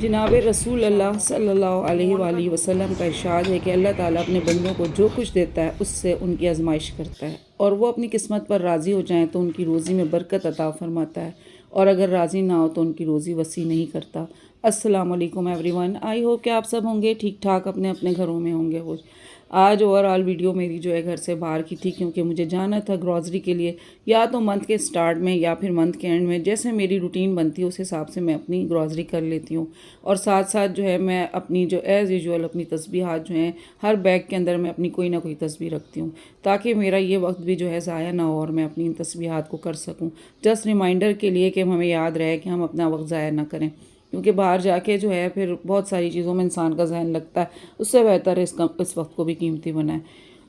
जनाब रसूल अल्लाह सल्लल्लाहु अलैहि वआलिहि वसल्लम का इरशाद है कि अल्लाह ताला अपने बंदों को जो कुछ देता है उससे उनकी आजमाइश करता है, और वो अपनी किस्मत पर राज़ी हो जाएं तो उनकी रोज़ी में बरकत अता फरमाता है, और अगर राज़ी ना हो तो उनकी रोज़ी वसी नहीं करता। अस्सलाम वालेकुम एवरीवन, आई होप कि आप सब होंगे ठीक ठाक, अपने अपने घरों में होंगे। वो आज ओवरऑल वीडियो मेरी जो है घर से बाहर की थी, क्योंकि मुझे जाना था ग्रॉसरी के लिए, या तो मंथ के स्टार्ट में या फिर मंथ के एंड में, जैसे मेरी रूटीन बनती है उस हिसाब से मैं अपनी ग्रॉसरी कर लेती हूँ। और साथ साथ जो है मैं अपनी जो एज़ यूजुअल अपनी तस्बीहात जो हैं, हर बैग के अंदर मैं अपनी कोई ना कोई तस्बीह रखती हूँ, ताकि मेरा ये वक्त भी जो है ज़ाया ना हो और मैं अपनी इन तस्बीहात को कर सकूँ। जस्ट रिमाइंडर के लिए कि हमें याद रहे कि हम अपना वक्त ज़ाया ना करें, क्योंकि बाहर जाके जो है फिर बहुत सारी चीज़ों में इंसान का जहन लगता है। उससे बेहतर है इस वक्त को भी कीमती बनाए।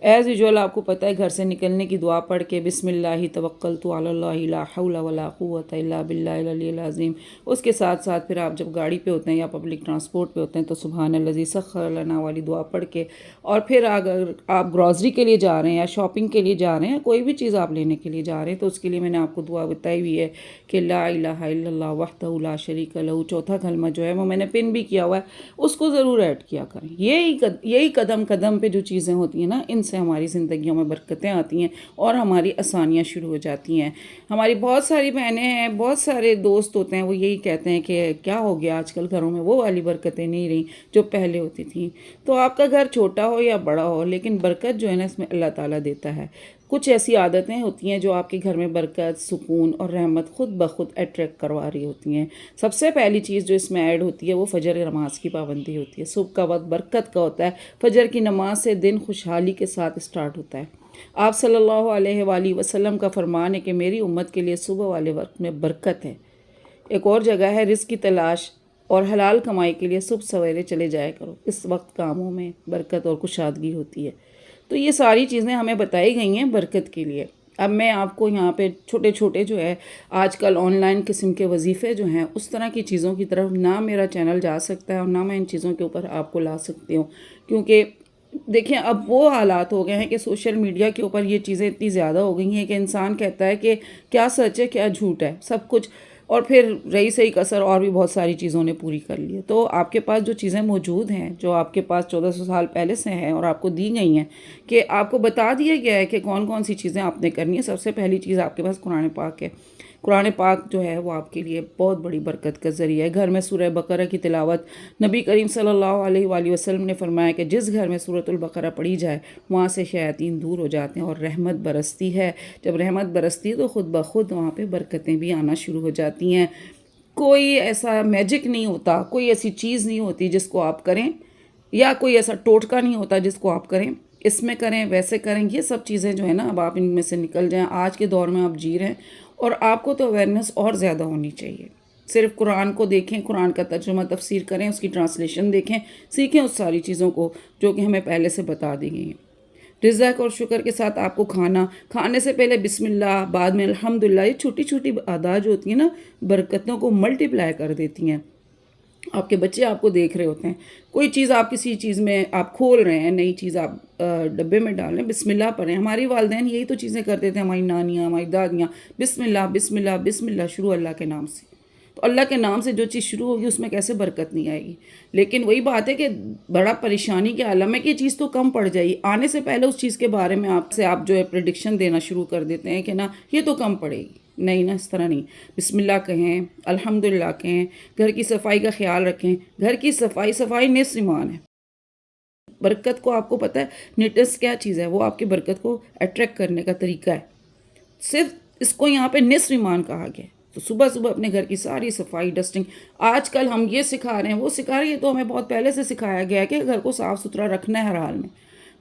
एज़ यूजुअल आपको पता है, घर से निकलने की दुआ पढ़ के बिस्मिल्लाहि तवक्कलतु अलल्लाहि ला हौला वला कुव्वता इल्ला बिल्लाहिल अलिय्यिल अज़ीम, उसके साथ साथ फिर आप जब गाड़ी पे होते हैं या पब्लिक ट्रांसपोर्ट पे होते हैं तो सुब्हानल्लज़ी सख्खर लना वाली दुआ पढ़ के, और फिर अगर आप ग्रॉसरी के लिए जा रहे हैं या शॉपिंग के लिए जा रहे हैं, कोई भी चीज़ आप लेने के लिए जा रहे हैं, तो उसके लिए मैंने आपको दुआ बताई हुई है कि ला इलाहा इल्लल्लाह वहदहु ला शरीका लहू, चौथा कलमा जो है वो मैंने पिन भी किया हुआ है, उसको ज़रूर ऐड किया करें। यही कदम कदम पे जो चीज़ें होती हैं ना, इनसे हमारी ज़िंदगियों में बरकतें आती हैं और हमारी आसानियाँ शुरू हो जाती हैं। हमारी बहुत सारी बहनें हैं, बहुत सारे दोस्त होते हैं, वो यही कहते हैं कि क्या हो गया आजकल घरों में वो वाली बरकतें नहीं रही जो पहले होती थी। तो आपका घर छोटा हो या बड़ा हो, लेकिन बरकत जो है ना इसमें अल्लाह ताला देता है। कुछ ऐसी आदतें होती हैं जो आपके घर में बरकत, सुकून और रहमत खुद ब खुद अट्रैक्ट करवा रही होती हैं। सबसे पहली चीज़ जो इसमें ऐड होती है वो फजर नमाज की पाबंदी होती है। सुबह का वक्त बरकत का होता है, फजर की नमाज से दिन खुशहाली के साथ स्टार्ट होता है। आप सल्लल्लाहु अलैहि वसल्लम का फरमान है कि मेरी उम्मत के लिए सुबह वाले वक्त में बरकत है। एक और जगह है, रिज़्क़ की तलाश और हलाल कमाई के लिए सुबह सवेरे चले जाया करो, इस वक्त कामों में बरकत और कुशादगी होती है। तो ये सारी चीज़ें हमें बताई गई हैं बरकत के लिए। अब मैं आपको यहाँ पे छोटे छोटे जो है आजकल ऑनलाइन किस्म के वजीफ़े जो हैं, उस तरह की चीज़ों की तरफ ना मेरा चैनल जा सकता है और ना मैं इन चीज़ों के ऊपर आपको ला सकती हूँ, क्योंकि देखिए अब वो हालात हो गए हैं कि सोशल मीडिया के ऊपर ये चीज़ें इतनी ज़्यादा हो गई हैं कि इंसान कहता है कि क्या सच है क्या झूठ है, सब कुछ, और फिर रही सही कसर और भी बहुत सारी चीज़ों ने पूरी कर ली है। तो आपके पास जो चीज़ें मौजूद हैं, जो आपके पास 1400 साल पहले से हैं और आपको दी गई हैं, कि आपको बता दिया गया है कि कौन कौन सी चीज़ें आपने करनी है। सबसे पहली चीज़ आपके पास कुरान पाक है। कुरान पाक जो है वो आपके लिए बहुत बड़ी बरकत का ज़रिया है। घर में सूरह बकरा की तिलावत, नबी करीम सल्लल्लाहु अलैहि वसल्लम ने फरमाया कि जिस घर में सूरतुल बकरा पढ़ी जाए वहाँ से शयातीन दूर हो जाते हैं और रहमत बरसती है। जब रहमत बरसती है तो ख़ुद ब खुद वहाँ पे बरकतें भी आना शुरू हो जाती हैं। कोई ऐसा मैजिक नहीं होता, कोई ऐसी चीज़ नहीं होती जिसको आप करें, या कोई ऐसा टोटका नहीं होता जिसको आप करें, इसमें करें वैसे करें, ये सब चीज़ें जो है ना, अब आप इनमें से निकल जाएं। आज के दौर में आप जी रहे हैं और आपको तो अवेयरनेस और ज़्यादा होनी चाहिए। सिर्फ कुरान को देखें, कुरान का तर्जुमा तफसीर करें, उसकी ट्रांसलेशन देखें, सीखें उस सारी चीज़ों को जो कि हमें पहले से बता दी गई हैं। रिज़्क़ और शुक्र के साथ आपको खाने से पहले बिस्मिल्लाह, बाद में अल्हम्दुलिल्लाह, ये छोटी छोटी अदा जो होती हैं ना, बरकतों को मल्टीप्लाई कर देती हैं। आपके बच्चे आपको देख रहे होते हैं, कोई चीज़ आप किसी चीज़ में आप खोल रहे हैं, नई चीज़ आप डब्बे में डाल रहे हैं, बिस्मिल्लाह पढ़ें। हमारी वालिदैन यही तो चीज़ें करते थे, हमारी नानियाँ, हमारी दादियाँ, बिस्मिल्लाह बिस्मिल्लाह बिस्मिल्लाह, शुरू अल्लाह के नाम से। तो अल्लाह के नाम से जो चीज़ शुरू होगी उसमें कैसे बरकत नहीं आएगी। लेकिन वही बात है कि बड़ा परेशानी के आलम है कि ये चीज़ तो कम पड़ जाएगी, आने से पहले उस चीज़ के बारे में आप जो है प्रेडिक्शन देना शुरू कर देते हैं कि ना ये तो कम पड़ेगी। नहीं ना, इस तरह नहीं। बिस्मिल्लाह कहें, अल्हम्दुलिल्लाह कहें, घर की सफाई का ख्याल रखें। घर की सफाई निस्फ ईमान है। बरकत को आपको पता है नीटनेस क्या चीज़ है, वो आपकी बरकत को अट्रैक्ट करने का तरीका है। सिर्फ इसको यहाँ पे निस्फ ईमान कहा गया है। तो सुबह सुबह अपने घर की सारी सफाई, डस्टिंग, आजकल हम ये सिखा रहे हैं वो सिखा रहे हैं, तो हमें बहुत पहले से सिखाया गया है कि घर को साफ़ सुथरा रखना है हर हाल में।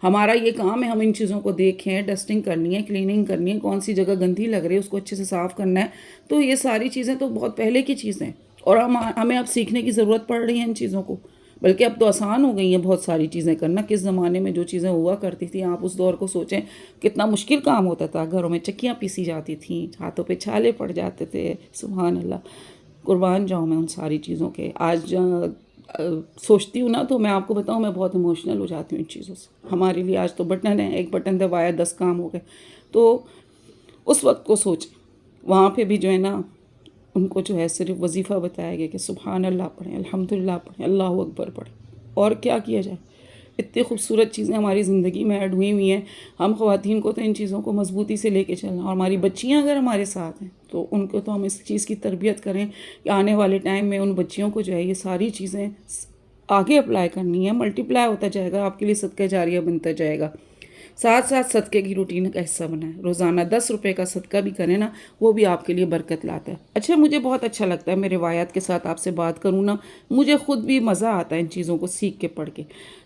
हमारा ये काम है, हम इन चीज़ों को देखें, डस्टिंग करनी है, क्लीनिंग करनी है, कौन सी जगह गंदी लग रही है उसको अच्छे से साफ़ करना है। तो ये सारी चीज़ें तो बहुत पहले की चीज़ें हैं, और हमें अब सीखने की ज़रूरत पड़ रही है इन चीज़ों को। बल्कि अब तो आसान हो गई हैं बहुत सारी चीज़ें करना। किस ज़माने में जो चीज़ें हुआ करती थी, आप उस दौर को सोचें, कितना मुश्किल काम होता था। घरों में चक्कियाँ पीसी जाती थीं, हाथों पे छाले पड़ जाते थे। सुभान अल्लाह, कुर्बान जाऊँ मैं उन सारी चीज़ों के। आज सोचती हूँ ना तो मैं आपको बताऊँ, मैं बहुत इमोशनल हो जाती हूँ इन चीज़ों से। हमारे लिए आज तो बटन है, एक बटन दबाया 10 काम हो गए। तो उस वक्त को सोचें, वहाँ पे भी जो है ना ان کو جو ہے صرف وظیفہ بتایا گیا کہ سبحان اللہ پڑھیں، الحمدللہ پڑھیں، اللہ اکبر پڑھیں، اور کیا کیا جائے۔ اتنی خوبصورت چیزیں ہماری زندگی میں ایڈ ہوئی ہیں، ہم خواتین کو تو ان چیزوں کو مضبوطی سے لے کے چلنا، اور ہماری بچیاں اگر ہمارے ساتھ ہیں تو ان کو تو ہم اس چیز کی تربیت کریں کہ آنے والے ٹائم میں ان بچیوں کو جو ہے یہ ساری چیزیں آگے اپلائی کرنی ہے، ملٹیپلائی ہوتا جائے گا، آپ کے لیے صدقہ جاریہ بنتا جائے گا۔ ساتھ ساتھ صدقے کی روٹین کا حصہ بنائیں، روزانہ 10 روپے کا صدقہ بھی کریں نا، وہ بھی آپ کے لیے برکت لاتا ہے۔ اچھا، مجھے بہت اچھا لگتا ہے، میں روایات کے ساتھ آپ سے بات کروں نا، مجھے خود بھی مزہ آتا ہے ان چیزوں کو سیکھ کے پڑھ کے۔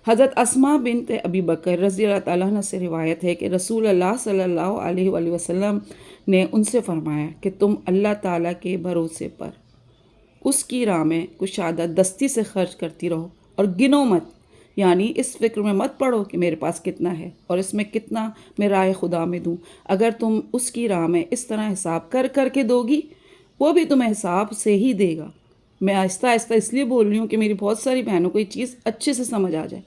حضرت اسماء بنت ابی بکر رضی اللہ تعالیٰ عنہ سے روایت ہے کہ رسول اللہ صلی اللہ علیہ وآلہ وسلم نے ان سے فرمایا کہ تم اللہ تعالیٰ کے بھروسے پر اس کی راہ میں کشادہ دستی سے خرچ کرتی رہو، اور گنو مت، یعنی اس فکر میں مت پڑو کہ میرے پاس کتنا ہے اور اس میں کتنا میں راہ خدا میں دوں۔ اگر تم اس کی راہ میں اس طرح حساب کر کر کے دو گی، وہ بھی تمہیں حساب سے ہی دے گا۔ میں آہستہ آہستہ اس لیے بول رہی ہوں کہ میری بہت ساری بہنوں کو یہ چیز اچھے سے سمجھ آ جائے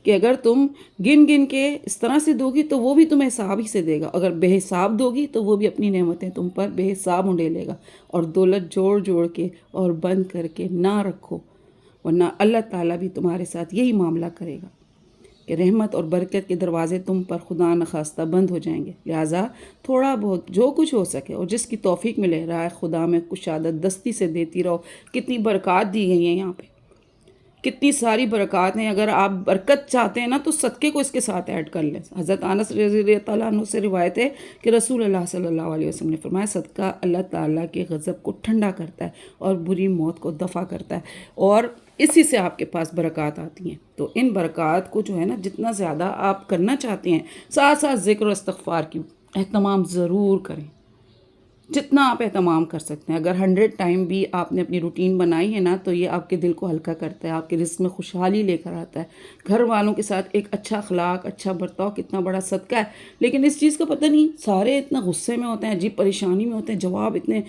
کہ اگر تم گن گن کے اس طرح سے دو گی تو وہ بھی تمہیں حساب ہی سے دے گا، اگر بے حساب دو گی تو وہ بھی اپنی نعمتیں تم پر بے حساب انڈیلے گا۔ اور دولت جوڑ جوڑ کے اور بند کر کے نہ رکھو، ورنہ اللہ تعالیٰ بھی تمہارے ساتھ یہی معاملہ کرے گا کہ رحمت اور برکت کے دروازے تم پر خدا نخواستہ بند ہو جائیں گے۔ لہٰذا تھوڑا بہت جو کچھ ہو سکے اور جس کی توفیق ملے، راہ خدا میں کشادہ دستی سے دیتی رہو۔ کتنی برکات دی گئی ہیں یہاں پہ، کتنی ساری برکات ہیں۔ اگر آپ برکت چاہتے ہیں نا تو صدقے کو اس کے ساتھ ایڈ کر لیں۔ حضرت انس رضی اللہ عنہ سے روایت ہے کہ رسول اللہ صلی اللہ علیہ وسلم نے فرمایا صدقہ اللہ تعالیٰ کے غضب کو ٹھنڈا کرتا ہے اور بری موت کو دفع کرتا ہے، اور اسی سے آپ کے پاس برکات آتی ہیں۔ تو ان برکات کو جو ہے نا جتنا زیادہ آپ کرنا چاہتے ہیں، ساتھ ساتھ ذکر و استغفار کی اہتمام ضرور کریں، جتنا آپ اہتمام کر سکتے ہیں۔ اگر 100 ٹائم بھی آپ نے اپنی روٹین بنائی ہے نا تو یہ آپ کے دل کو ہلکا کرتا ہے، آپ کے رزق میں خوشحالی لے کر آتا ہے۔ گھر والوں کے ساتھ ایک اچھا اخلاق، اچھا برتاؤ کتنا بڑا صدقہ ہے، لیکن اس چیز کا پتہ نہیں، سارے اتنا غصے میں ہوتے ہیں، عجیب پریشانی میں ہوتے ہیں، جواب اتنے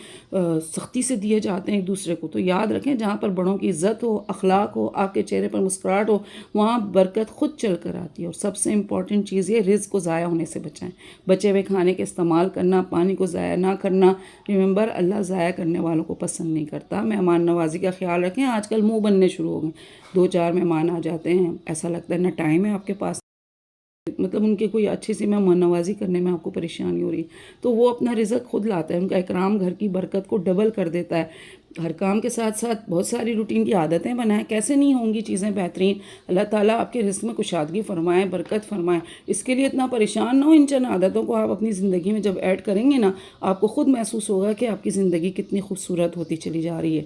سختی سے دیے جاتے ہیں ایک دوسرے کو۔ تو یاد رکھیں، جہاں پر بڑوں کی عزت ہو، اخلاق ہو، آپ کے چہرے پر مسکراہٹ ہو، وہاں برکت خود چل کر آتی ہے۔ اور سب سے امپورٹنٹ چیز یہ، رزق کو ضائع ہونے سے بچائیں، بچے ہوئے کھانے کے استعمال کرنا، پانی کو ضائع نہ کرنا۔ ریممبر، اللہ ضائع کرنے والوں کو پسند نہیں کرتا۔ مہمان نوازی کا خیال رکھیں، آج کل منہ بننے شروع ہو گئے، 2-4 مہمان آ جاتے ہیں، ایسا لگتا ہے نہ ٹائم ہے آپ کے پاس، مطلب ان کے کوئی اچھی سی مہمان نوازی کرنے میں آپ کو پریشانی ہو رہی ہے۔ تو وہ اپنا رزق خود لاتا ہے، ان کا اکرام گھر کی برکت کو ڈبل کر دیتا ہے۔ ہر کام کے ساتھ ساتھ بہت ساری روٹین کی عادتیں بنائیں، کیسے نہیں ہوں گی چیزیں بہترین۔ اللہ تعالیٰ آپ کے رزق میں کشادگی فرمائیں، برکت فرمائیں۔ اس کے لیے اتنا پریشان نہ ہو، ان چند عادتوں کو آپ اپنی زندگی میں جب ایڈ کریں گے نا، آپ کو خود محسوس ہوگا کہ آپ کی زندگی کتنی خوبصورت ہوتی چلی جا رہی ہے۔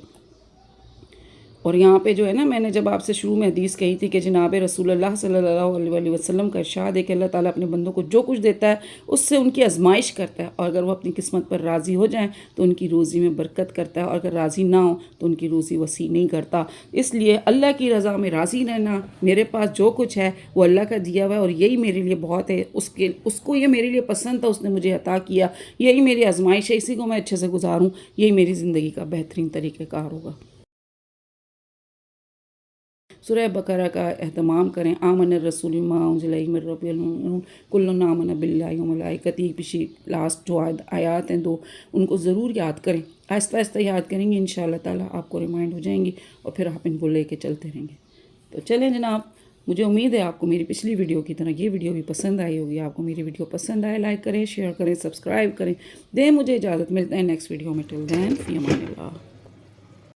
اور یہاں پہ جو ہے نا، میں نے جب آپ سے شروع میں حدیث کہی تھی کہ جناب رسول اللہ صلی اللہ علیہ وسلم کا ارشاد ہے کہ اللہ تعالیٰ اپنے بندوں کو جو کچھ دیتا ہے اس سے ان کی آزمائش کرتا ہے، اور اگر وہ اپنی قسمت پر راضی ہو جائیں تو ان کی روزی میں برکت کرتا ہے، اور اگر راضی نہ ہو تو ان کی روزی وسیع نہیں کرتا۔ اس لیے اللہ کی رضا میں راضی رہنا، میرے پاس جو کچھ ہے وہ اللہ کا دیا ہوا ہے اور یہی میرے لیے بہت ہے، اس کو یہ میرے لیے پسند تھا، اس نے مجھے عطا کیا، یہی میری آزمائش ہے، اسی کو میں اچھے سے گزاروں، یہی میری زندگی کا بہترین طریقہ کار ہوگا۔ سورہ بقرہ کا اہتمام کریں، آمن الرسول بما انزل الیہ من ربہ کل آمن باللہ وملائکتہ، پچھلی لاسٹ جو آیات ہیں 2، ان کو ضرور یاد کریں، آہستہ آہستہ یاد کریں گے، انشاءاللہ تعالیٰ آپ کو ریمائنڈ ہو جائیں گی اور پھر آپ ان کو لے کے چلتے رہیں گے۔ تو چلیں جناب، مجھے امید ہے آپ کو میری پچھلی ویڈیو کی طرح یہ ویڈیو بھی پسند آئی ہوگی۔ آپ کو میری ویڈیو پسند آئے، لائک کریں، شیئر کریں، سبسکرائب کریں۔ دیں مجھے اجازت، ملتے ہیں نیکسٹ ویڈیو میں، ٹل دین فی امان اللہ۔